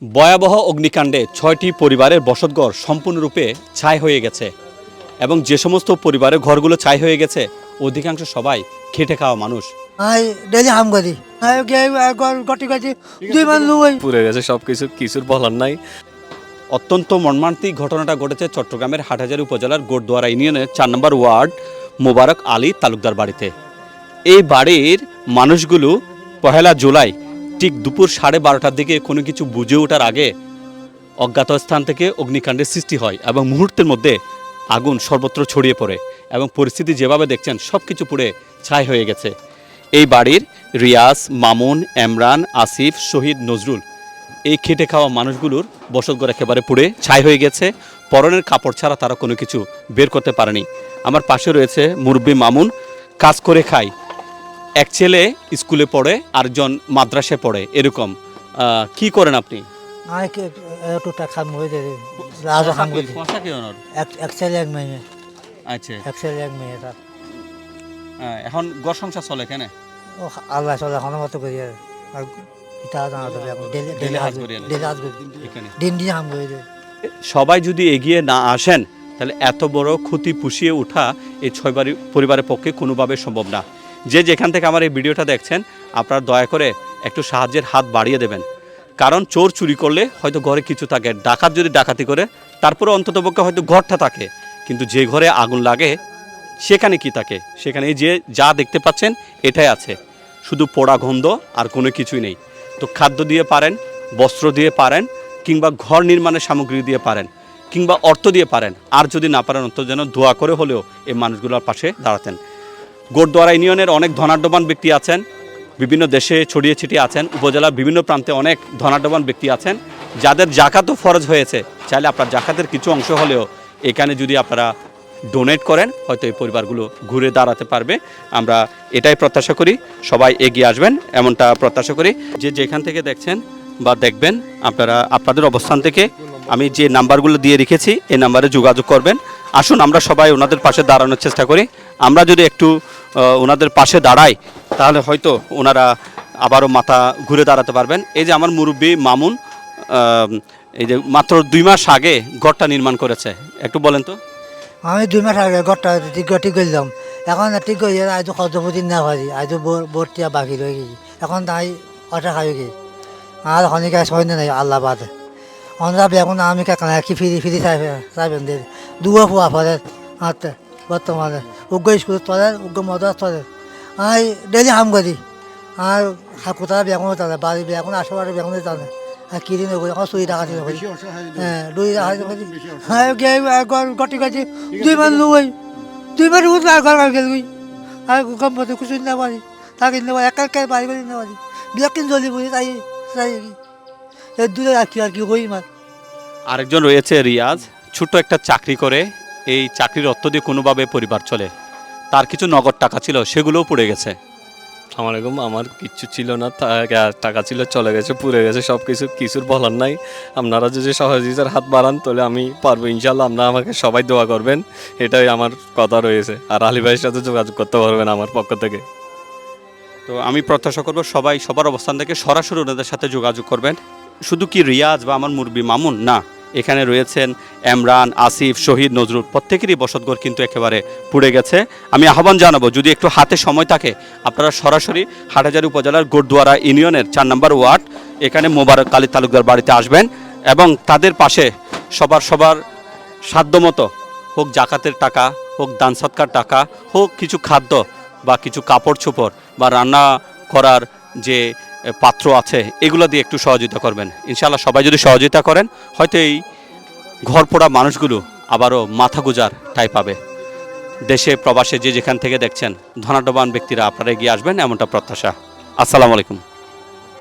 ভয়াবহ অগ্নিকাণ্ডে ৬টি পরিবারের বসতঘর সম্পূর্ণরূপে ছাই হয়ে গেছে এবং যে সমস্ত পরিবারের ঘরগুলো ছাই হয়ে গেছে অধিকাংশ সবাই খেটে খাওয়া মানুষ। ডেলি হাম করি গটি গটি দুই মান লুই পুড়ে গেছে সবকিছু, কিছুর বলার নাই। অত্যন্ত মর্মান্তিক ঘটনাটা ঘটেছে চট্টগ্রামের হাটহাজারী উপজেলার গোড়দুয়ারা ইউনিয়নের ৪ নম্বর ওয়ার্ড মোবারক আলী তালুকদার বাড়িতে। এই বাড়ির মানুষগুলো ১ জুলাই ঠিক দুপুর 12:30টার দিকে কোনো কিছু বুঝে ওঠার আগে অজ্ঞাত স্থান থেকে অগ্নিকাণ্ডের সৃষ্টি হয় এবং মুহূর্তের মধ্যে আগুন সর্বত্র ছড়িয়ে পড়ে এবং পরিস্থিতি যেভাবে দেখছেন সব কিছু পুড়ে ছাই হয়ে গেছে। এই বাড়ির রিয়াজ, মামুন, এমরান, আসিফ, শহীদ, নজরুল এই খেটে খাওয়া মানুষগুলোর বসতঘর একেবারে পুড়ে ছাই হয়ে গেছে। পরনের কাপড় ছাড়া তারা কোনো কিছু বের করতে পারেনি। আমার পাশে রয়েছে মুরব্বী মামুন, কাজ করে খায়। এক ছেলে স্কুলে পড়ে, আরেকজন মাদ্রাসায় পড়ে। এরকম কি করেন আপনি? টুটা খাম হয়ে যায় রাজা খাম করি এক ছেলে এক মেয়ে। আচ্ছা, এক ছেলে এক মেয়ে তার এখন ঘর সংসার চলে কেন? ও আল্লাহ চলে এখন মতো করি আর ইটা জানা যাবে এখন ডেলি হাজ দিন দিন হাম করে যায়। সবাই যদি এগিয়ে না আসেন তাহলে এত বড় ক্ষতি পুষিয়ে ওঠা এই ৬ পরিবারের পক্ষে কোনোভাবে সম্ভব না। যে যেখান থেকে আমার এই ভিডিওটা দেখছেন আপনারা দয়া করে একটু সাহায্যের হাত বাড়িয়ে দেবেন। কারণ চোর চুরি করলে হয়তো ঘরে কিছু থাকে, ডাকাত যদি ডাকাতি করে তারপরে অন্ততপক্ষে হয়তো ঘরটা থাকে, কিন্তু যে ঘরে আগুন লাগে সেখানে কি থাকে? সেখানে যে যা দেখতে পাচ্ছেন এটাই আছে, শুধু পোড়া গন্ধ আর কোনো কিছুই নেই। তো খাদ্য দিয়ে পারেন, বস্ত্র দিয়ে পারেন, কিংবা ঘর নির্মাণের সামগ্রী দিয়ে পারেন, কিংবা অর্থ দিয়ে পারেন, আর যদি না পারেন অন্তত যেন দোয়া করে হলেও এই মানুষগুলোর পাশে দাঁড়াতেন। গোড়দুয়ারা ইউনিয়নের অনেক ধনাঢ্যবান ব্যক্তি আছেন, বিভিন্ন দেশে ছড়িয়ে ছিটিয়ে আছেন, উপজেলার বিভিন্ন প্রান্তে অনেক ধনাঢ্যবান ব্যক্তি আছেন যাদের জাকাতও ফরজ হয়েছে। চাইলে আপনার জাকাতের কিছু অংশ হলেও এখানে যদি আপনারা ডোনেট করেন হয়তো এই পরিবারগুলো ঘুরে দাঁড়াতে পারবে। আমরা এটাই প্রত্যাশা করি, সবাই এগিয়ে আসবেন এমনটা প্রত্যাশা করি। যে যেখান থেকে দেখছেন বা দেখবেন আপনারা আপনাদের অবস্থান থেকে আমি যে নাম্বারগুলো দিয়ে রেখেছি এই নাম্বারে যোগাযোগ করবেন। আসুন আমরা সবাই ওনাদের পাশে দাঁড়ানোর চেষ্টা করি। আমরা যদি একটু ওনাদের পাশে দাঁড়াই তাহলে হয়তো ওনারা আবারও মাথা ঘুরে দাঁড়াতে পারবেন। এই যে আমার মুরব্বী মামুন, এই যে মাত্র 2 মাস আগে ঘরটা নির্মাণ করেছে, একটু বলেন তো। আমি 2 মাস আগে ঘরটা ঠিক করলাম, এখন ঠিক করে আজ কতদিন না পারি, আজ বোর্ডটিয়া বাকি রয়ে গেছি, এখন তাই অটা খাই গেছি আর অনেকে সৈন্য নেই আল্লাহ বাদে অনরাবে এখন আমি কি ফিরি চাইবেন দিয়ে দুয়া ফুয়া ফলে হাতে বর্তমানে উগ্র স্কুল চলে, উগ্র মদত চলে। আমি ডেলি হাম করি আর কোথাও বেগুন টানে, বাড়ি বেগুন আশেপাশে বেগুনে টানে আর কিনে করি, এখন চুরি ডাকাতি করি। হ্যাঁ, দুই ডাকাতি করি। হ্যাঁ, গটি গটি দুই মান লুই দুই মান উঠলে আর ঘর গেলুই আর গম মতো কিছু না পারি তা কিনতে পারি, এক বাড়ি করে নিতে পারি বিরাট কিন জলি বুঝি তাই চাই এই দূরে রাখি আর কি হই মার। আরেকজন রয়েছে রিয়াজ, ছোট্ট একটা চাকরি করে, এই চাকরির অর্থ দিয়ে কোনোভাবে পরিবার চলে। তার কিছু নগদ টাকা ছিল সেগুলোও পড়ে গেছে। আমারকম আমার কিচ্ছু ছিল না, টাকা ছিল চলে গেছে, পুড়ে গেছে সব কিছু, কিছুর বলার নাই। আপনারা যদি সহযোগিতার হাত বাড়ান তাহলে আমি পারবো ইনশাল্লাহ। আপনারা আমাকে সবাই দোয়া করবেন, এটাই আমার কথা রয়েছে। আর আলী ভাইয়ের সাথে যোগাযোগ করতে পারবেন আমার পক্ষ থেকে। তো আমি প্রত্যাশা করব সবাই সবার অবস্থান থেকে সরাসরি ওনাদের সাথে যোগাযোগ করবেন। শুধু কি রিয়াজ বা আমার মুরব্বী মামুন না, এখানে রয়েছেন এমরান, আসিফ, শহীদ, নজরুল, প্রত্যেকেরই বসতঘর কিন্তু একেবারে পুড়ে গেছে। আমি আহ্বান জানাবো যদি একটু হাতে সময় থাকে আপনারা সরাসরি হাটহাজারী উপজেলার গোড়দুয়ারা ইউনিয়নের 4 নম্বর ওয়ার্ড এখানে মোবারক আলী তালুকদার বাড়িতে আসবেন এবং তাদের পাশে সবার সাধ্যমতো হোক জাকাতের টাকা, হোক দান সৎকার টাকা, হোক কিছু খাদ্য বা কিছু কাপড় চোপড় বা রান্না করার যে পাত্র আছে এগুলো দিয়ে একটু সহযোগিতা করবেন। ইনশাআল্লাহ সবাই যদি সহযোগিতা করেন হয়তো এই ঘর পোড়া মানুষগুলো আবারও মাথা গুজার ঠাঁই পাবে। দেশে প্রবাসে যে যেখান থেকে দেখছেন ধনাঢ্যবান ব্যক্তিরা আপনারা এগিয়ে আসবেন এমনটা প্রত্যাশা। আসসালামু আলাইকুম।